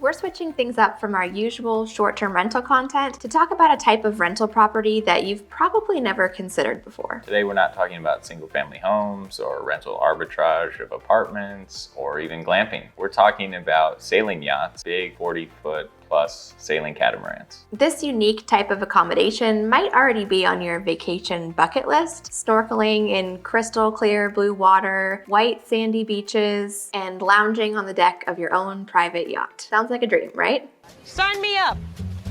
we're switching things up from our usual short-term rental content to talk about a type of rental property that you've probably never considered before. Today we're not talking about single-family homes or rental arbitrage of apartments or even glamping. We're talking about sailing yachts, big 40-foot plus sailing catamarans. This unique type of accommodation might already be on your vacation bucket list. Snorkeling in crystal clear blue water, white sandy beaches, and lounging on the deck of your own private yacht. Sounds like a dream, right? Sign me up!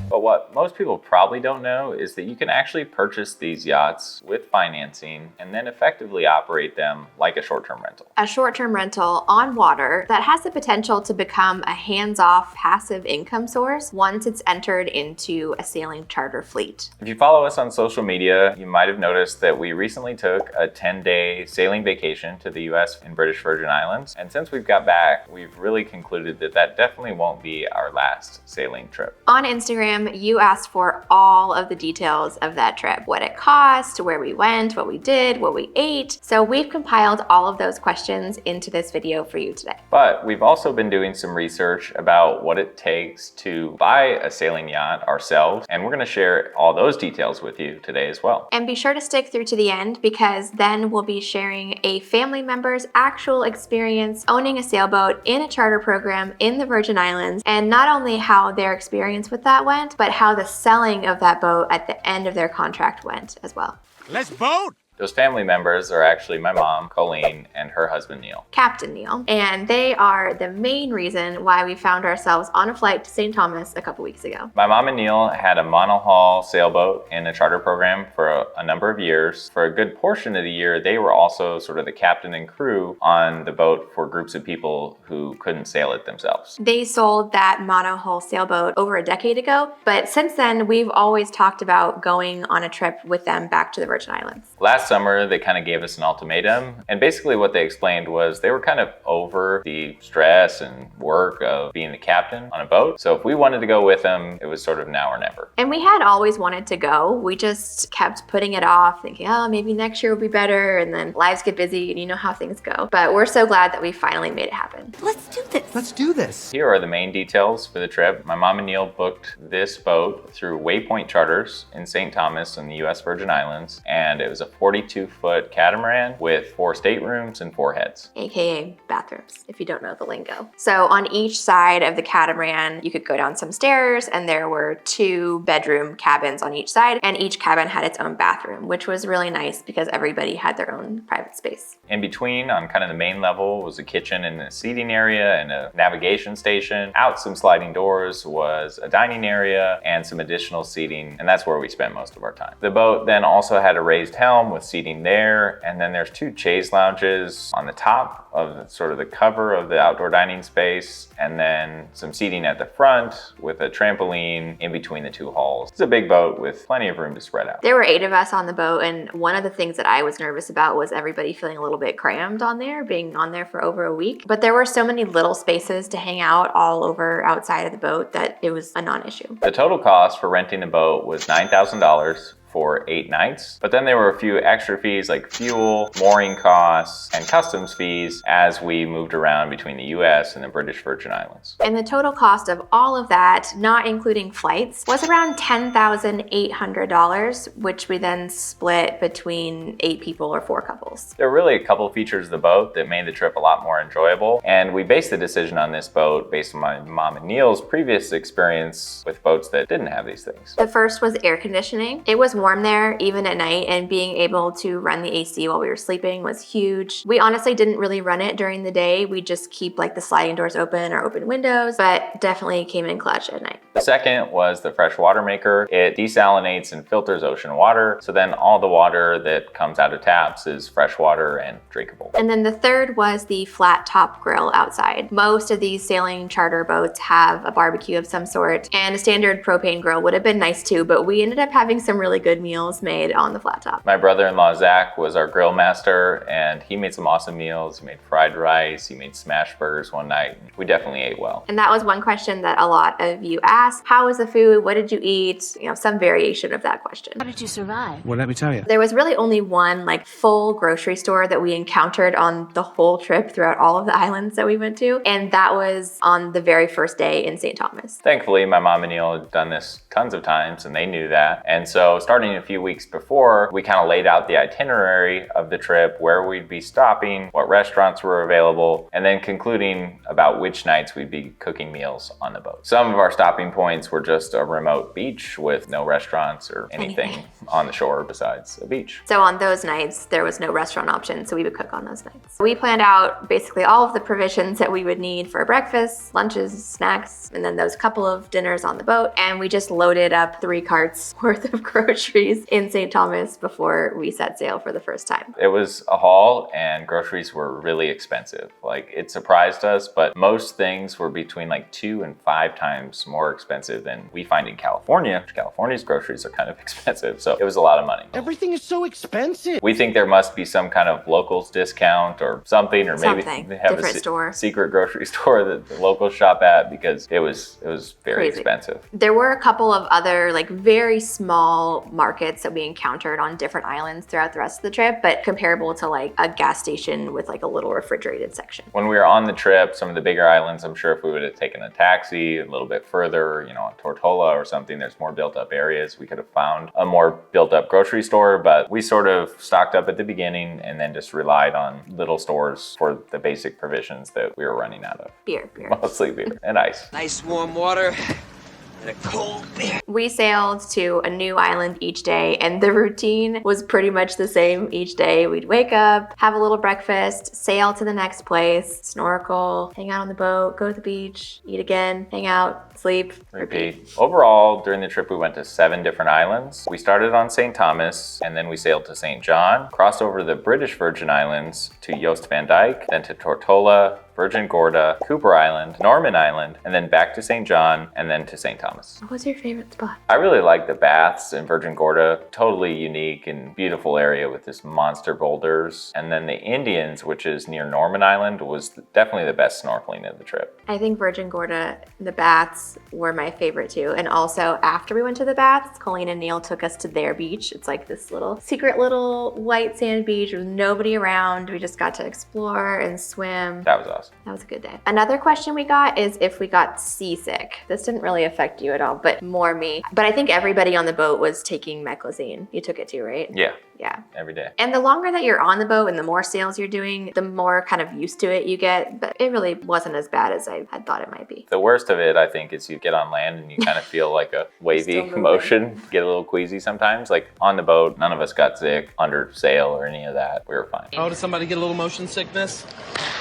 But what most people probably don't know is that you can actually purchase these yachts with financing and then effectively operate them like a short-term rental. A short-term rental on water that has the potential to become a hands-off passive income source once it's entered into a sailing charter fleet. If you follow us on social media, you might have noticed that we recently took a 10-day sailing vacation to the US and British Virgin Islands. And since we've got back, we've really concluded that that definitely won't be our last sailing trip. On Instagram, you asked for all of the details of that trip, what it cost, where we went, what we did, what we ate. So we've compiled all of those questions into this video for you today. But we've also been doing some research about what it takes to buy a sailing yacht ourselves, and we're going to share all those details with you today as well. And be sure to stick through to the end, because then we'll be sharing a family member's actual experience owning a sailboat in a charter program in the Virgin Islands, and not only how their experience with that went, but how the selling of that boat at the end of their contract went as well. Let's boat! Those family members are actually my mom, Colleen, and her husband, Neil. Captain Neil. And they are the main reason why we found ourselves on a flight to St. Thomas a couple weeks ago. My mom and Neil had a monohull sailboat in a charter program for a number of years. For a good portion of the year, they were also sort of the captain and crew on the boat for groups of people who couldn't sail it themselves. They sold that monohull sailboat over a decade ago, but since then, we've always talked about going on a trip with them back to the Virgin Islands. Last summer, they kind of gave us an ultimatum, and basically what they explained was they were kind of over the stress and work of being the captain on a boat. So if we wanted to go with them, it was sort of now or never. And we had always wanted to go. We just kept putting it off, thinking, oh, maybe next year will be better, and then lives get busy and you know how things go. But we're so glad that we finally made it happen. Let's do this! Let's do this! Here are the main details for the trip. My mom and Neil booked this boat through Waypoint Charters in St. Thomas in the US Virgin Islands, and it was a 42-foot catamaran with 4 staterooms and 4 heads. AKA bathrooms, if you don't know the lingo. So on each side of the catamaran, you could go down some stairs, and there were 2 bedroom cabins on each side, and each cabin had its own bathroom, which was really nice because everybody had their own private space. In between, on kind of the main level, was a kitchen and a seating area and a navigation station. Out some sliding doors was a dining area and some additional seating, and that's where we spent most of our time. The boat then also had a raised helm with seating there, and then there's 2 chaise lounges on the top of sort of the cover of the outdoor dining space, and then some seating at the front with a trampoline in between the 2 halls. It's a big boat with plenty of room to spread out. There were 8 of us on the boat, and one of the things that I was nervous about was everybody feeling a little bit crammed on there, being on there for over a week. But there were so many little spaces to hang out all over outside of the boat that it was a non-issue. The total cost for renting a boat was $9,000 for 8 nights. But then there were a few extra fees like fuel, mooring costs, and customs fees as we moved around between the US and the British Virgin Islands. And the total cost of all of that, not including flights, was around $10,800, which we then split between 8 people or 4 couples. There were really a couple features of the boat that made the trip a lot more enjoyable, and we based the decision on this boat based on my mom and Neil's previous experience with boats that didn't have these things. The first was air conditioning. It was warm there even at night, and being able to run the AC while we were sleeping was huge. We honestly didn't really run it during the day. We just keep like the sliding doors open or open windows, but definitely came in clutch at night. The second was the fresh water maker. It desalinates and filters ocean water, so then all the water that comes out of taps is fresh water and drinkable. And then the third was the flat top grill outside. Most of these sailing charter boats have a barbecue of some sort, and a standard propane grill would have been nice too, but we ended up having some really good good meals made on the flat top. My brother-in-law, Zach, was our grill master, and he made some awesome meals. He made fried rice, he made smash burgers one night. We definitely ate well. And that was one question that a lot of you asked. How was the food? What did you eat? You know, some variation of that question. How did you survive? Well, let me tell you. There was really only one like full grocery store that we encountered on the whole trip throughout all of the islands that we went to. And that was on the very first day in St. Thomas. Thankfully, my mom and Neil had done this tons of times and they knew that. And so starting a few weeks before, we kind of laid out the itinerary of the trip, where we'd be stopping, what restaurants were available, and then concluding about which nights we'd be cooking meals on the boat. Some of our stopping points were just a remote beach with no restaurants or anything on the shore besides a beach. So on those nights, there was no restaurant option, so we would cook on those nights. We planned out basically all of the provisions that we would need for breakfast, lunches, snacks, and then those couple of dinners on the boat. And we just loaded up 3 carts worth of groceries in St. Thomas before we set sail for the first time. It was a haul and groceries were really expensive. Like, it surprised us, but most things were between like 2 and 5 times more expensive than we find in California. California's groceries are kind of expensive, so it was a lot of money. Everything is so expensive. We think there must be some kind of locals discount or something, or maybe they have different store. Secret grocery store that the locals shop at, because it was very Crazy. expensive. There were a couple of other like very small markets that we encountered on different islands throughout the rest of the trip, but comparable to like a gas station with like a little refrigerated section. When we were on the trip, some of the bigger islands, I'm sure if we would have taken a taxi a little bit further, you know, on Tortola or something, there's more built up areas, we could have found a more built up grocery store, but we sort of stocked up at the beginning and then just relied on little stores for the basic provisions that we were running out of. Beer. Mostly beer and ice. Nice warm water and a cold beer. We sailed to a new island each day, and the routine was pretty much the same each day. We'd wake up, have a little breakfast, sail to the next place, snorkel, hang out on the boat, go to the beach, eat again, hang out, sleep, repeat. Overall, during the trip, we went to 7 different islands. We started on St. Thomas, and then we sailed to St. John, crossed over the British Virgin Islands to Jost van Dyke, then to Tortola, Virgin Gorda, Cooper Island, Norman Island, and then back to St. John, and then to St. Thomas. What was your favorite spot? I really like the baths in Virgin Gorda. Totally unique and beautiful area with this monster boulders. And then the Indians, which is near Norman Island, was definitely the best snorkeling of the trip. I think Virgin Gorda, the baths were my favorite too. And also after we went to the baths, Colleen and Neil took us to their beach. It's like this little secret little white sand beach with nobody around. We just got to explore and swim. That was awesome. That was a good day. Another question we got is if we got seasick. This didn't really affect you at all, but more me. But I think everybody on the boat was taking meclizine. You took it too, right? Yeah. Yeah. Every day. And the longer that you're on the boat and the more sails you're doing, the more kind of used to it you get. But it really wasn't as bad as I had thought it might be. The worst of it, I think, is you get on land and you kind of feel like a wavy motion, get a little queasy sometimes. Like on the boat, none of us got sick under sail or any of that. We were fine. Oh, did somebody get a little motion sickness?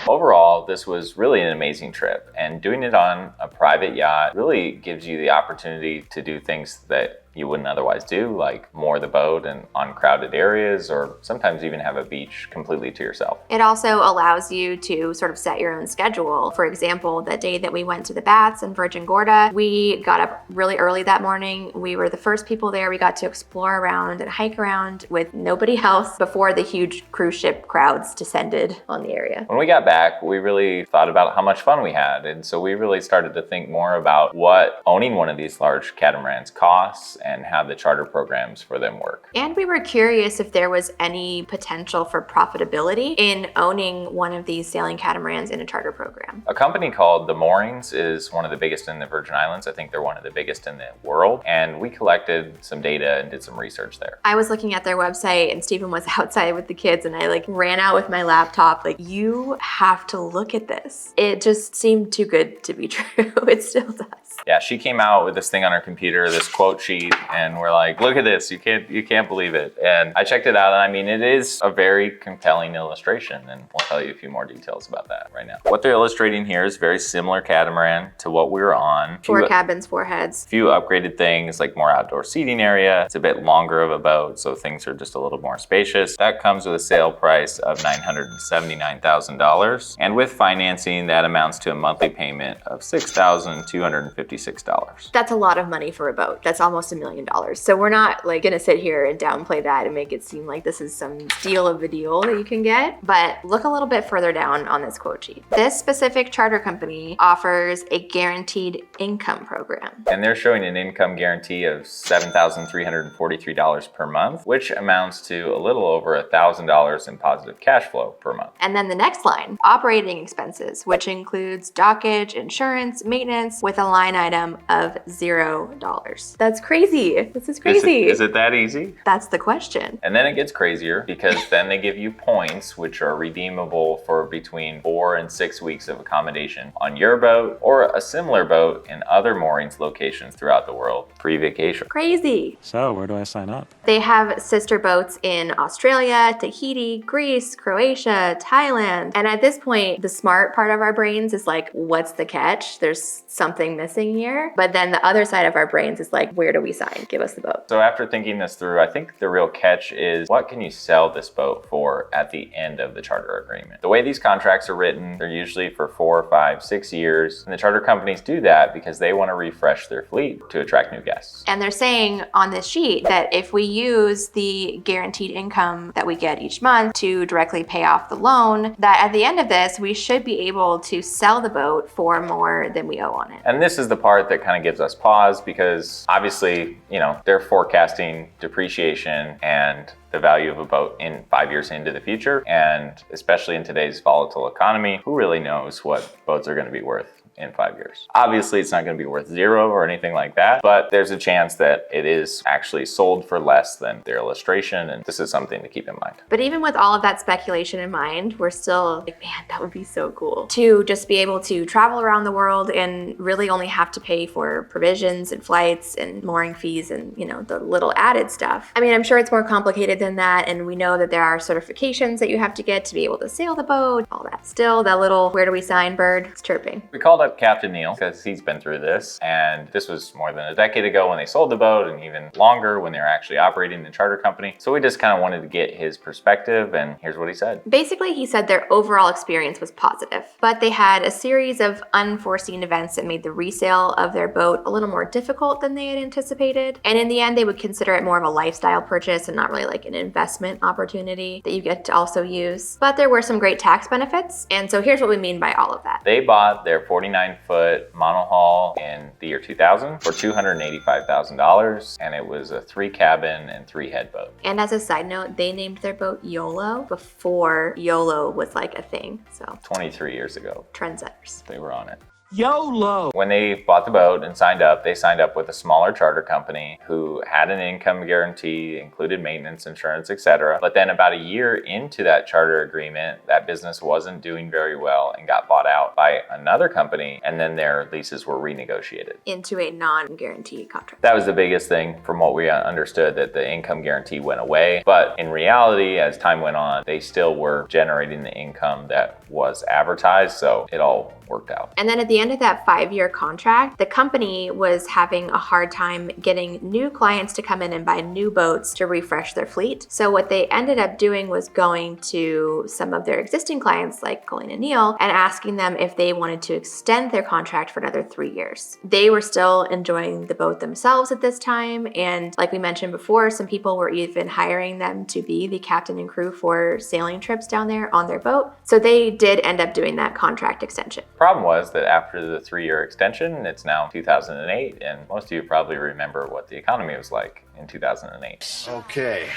Overall, this was really an amazing trip, and doing it on a private yacht really gives you the opportunity to do things that you wouldn't otherwise do, like moor the boat in uncrowded areas, or sometimes even have a beach completely to yourself. It also allows you to sort of set your own schedule. For example, the day that we went to the baths in Virgin Gorda, we got up really early that morning. We were the first people there. We got to explore around and hike around with nobody else before the huge cruise ship crowds descended on the area. When we got back, we really thought about how much fun we had. And so we really started to think more about what owning one of these large catamarans costs and how the charter programs for them work. And we were curious if there was any potential for profitability in owning one of these sailing catamarans in a charter program. A company called The Moorings is one of the biggest in the Virgin Islands. I think they're one of the biggest in the world. And we collected some data and did some research there. I was looking at their website and Stephen was outside with the kids and I like ran out with my laptop like, you have to look at this. It just seemed too good to be true. It still does. Yeah, she came out with this thing on her computer, this quote sheet, and we're like, look at this, you can't believe it. And I checked it out, and I mean, it is a very compelling illustration, and we'll tell you a few more details about that right now. What they're illustrating here is very similar catamaran to what we were on. 4 cabins, 4 heads. A few upgraded things like more outdoor seating area. It's a bit longer of a boat, so things are just a little more spacious. That comes with a sale price of $979,000. And with financing, that amounts to a monthly payment of $6,250 $56. That's a lot of money for a boat. That's almost $1 million. So we're not like gonna sit here and downplay that and make it seem like this is some steal of a deal that you can get. But look a little bit further down on this quote sheet. This specific charter company offers a guaranteed income program. And they're showing an income guarantee of $7,343 per month, which amounts to a little over $1,000 in positive cash flow per month. And then the next line, operating expenses, which includes dockage, insurance, maintenance, with a line item of $0. That's crazy. This is crazy. Is it that easy? That's the question. And then it gets crazier because then they give you points which are redeemable for between 4 and 6 weeks of accommodation on your boat or a similar boat in other moorings locations throughout the world pre-vacation. Crazy. So, where do I sign up? They have sister boats in Australia, Tahiti, Greece, Croatia, Thailand. And at this point, the smart part of our brains is like, what's the catch? There's something missing here. But then the other side of our brains is like, where do we sign? Give us the boat. So after thinking this through, I think the real catch is what can you sell this boat for at the end of the charter agreement? The way these contracts are written, they're usually for 4, 5, 6 years. And the charter companies do that because they want to refresh their fleet to attract new guests. And they're saying on this sheet that if we use the guaranteed income that we get each month to directly pay off the loan, that at the end of this, we should be able to sell the boat for more than we owe on it. And this is the part that kind of gives us pause because obviously, they're forecasting depreciation and the value of a boat in 5 years into the future. And especially in today's volatile economy, who really knows what boats are going to be worth in 5 years? Obviously, it's not going to be worth zero or anything like that, but there's a chance that it is actually sold for less than their illustration, and this is something to keep in mind. But even with all of that speculation in mind, we're still like, man, that would be so cool to just be able to travel around the world and really only have to pay for provisions and flights and mooring fees and, the little added stuff. I mean, I'm sure it's more complicated than that, and we know that there are certifications that you have to get to be able to sail the boat, all that. Still, that little where do we sign bird is chirping. We called up Captain Neil because he's been through this, and this was more than a decade ago when they sold the boat and even longer when they were actually operating the charter company. So we just kind of wanted to get his perspective, and here's what he said. Basically, he said their overall experience was positive, but they had a series of unforeseen events that made the resale of their boat a little more difficult than they had anticipated. And in the end, they would consider it more of a lifestyle purchase and not really like an investment opportunity that you get to also use. But there were some great tax benefits. And so here's what we mean by all of that. They bought their 49-foot monohull in the year 2000 for $285,000, and it was a 3-cabin and 3-head boat. And as a side note, they named their boat YOLO before YOLO was like a thing. So 23 years ago, trendsetters. they were on it. YOLO! When they bought the boat and signed up, they signed up with a smaller charter company who had an income guarantee, included maintenance, insurance, etc. But then about a year into that charter agreement, that business wasn't doing very well and got bought out by another company, and then their leases were renegotiated Into a non-guaranteed contract. That was the biggest thing from what we understood, that the income guarantee went away. But in reality, as time went on, they still were generating the income that was advertised, so it all worked out. And then at the end of that 5-year contract, the company was having a hard time getting new clients to come in and buy new boats to refresh their fleet. So what they ended up doing was going to some of their existing clients like Colleen and Neil and asking them if they wanted to extend their contract for another 3 years. They were still enjoying the boat themselves at this time, and like we mentioned before, some people were even hiring them to be the captain and crew for sailing trips down there on their boat. So they did end up doing that contract extension. Problem was that after the 3-year extension, it's now 2008, and most of you probably remember what the economy was like in 2008. Okay,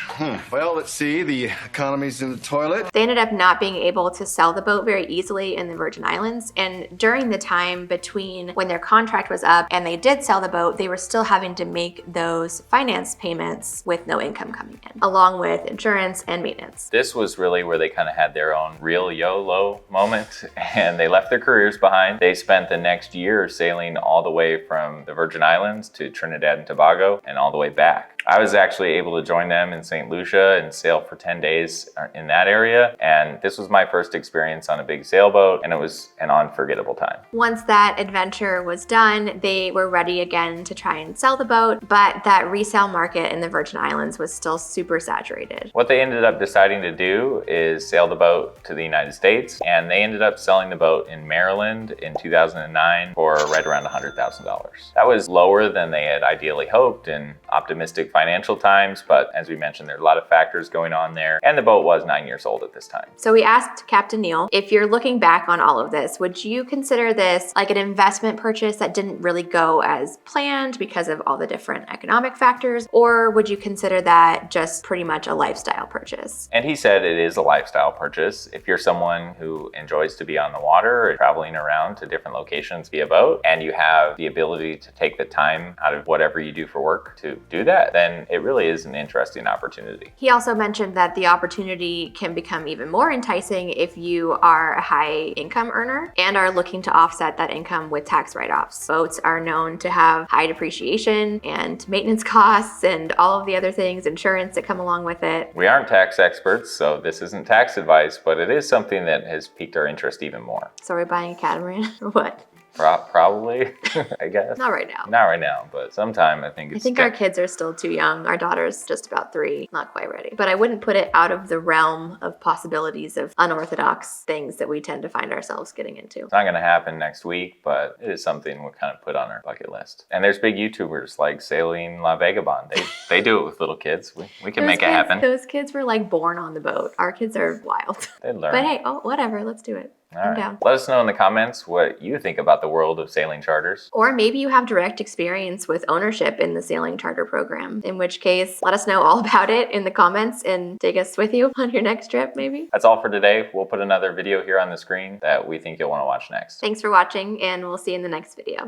well, let's see, the economy's in the toilet. They ended up not being able to sell the boat very easily in the Virgin Islands, and during the time between when their contract was up and they did sell the boat, they were still having to make those finance payments with no income coming in, along with insurance and maintenance. This was really where they kind of had their own real YOLO moment, and they left their careers behind. They spent the next year sailing all the way from the Virgin Islands to Trinidad and Tobago and all the way back. I was actually able to join them in St. Lucia and sail for 10 days in that area. And this was my first experience on a big sailboat, and it was an unforgettable time. Once that adventure was done, they were ready again to try and sell the boat, but that resale market in the Virgin Islands was still super saturated. What they ended up deciding to do is sail the boat to the United States, and they ended up selling the boat in Maryland in 2009 for right around $100,000. That was lower than they had ideally hoped in optimistic financial times, but as we mentioned, there's a lot of factors going on there, and the boat was 9 years old at this time. So we asked Captain Neil, if you're looking back on all of this, would you consider this like an investment purchase that didn't really go as planned because of all the different economic factors, or would you consider that just pretty much a lifestyle purchase? And he said it is a lifestyle purchase. If you're someone who enjoys to be on the water or traveling around to different locations via boat, and you have the ability to take the time out of whatever you do for work to do that, then it really is an interesting opportunity. He also mentioned that the opportunity can become even more enticing if you are a high income earner and are looking to offset that income with tax write-offs. Boats are known to have high depreciation and maintenance costs and all of the other things, insurance that come along with it. We aren't tax experts, so this isn't tax advice, but it is something that has piqued our interest even more. So we're buying a catamaran or what? Probably, I guess. Not right now. Not right now, but sometime I think I it's... think our kids are still too young. Our daughter's just about 3, not quite ready. But I wouldn't put it out of the realm of possibilities of unorthodox things that we tend to find ourselves getting into. It's not going to happen next week, but it is something we'll kind of put on our bucket list. And there's big YouTubers like Sailing La Vagabond. They do it with little kids. We can make it happen. Those kids were like born on the boat. Our kids are wild. They learn. But hey, whatever, let's do it. I'm down. Let us know in the comments what you think about the world of sailing charters. Or maybe you have direct experience with ownership in the sailing charter program, in which case, let us know all about it in the comments and take us with you on your next trip, maybe. That's all for today. We'll put another video here on the screen that we think you'll want to watch next. Thanks for watching, and we'll see you in the next video.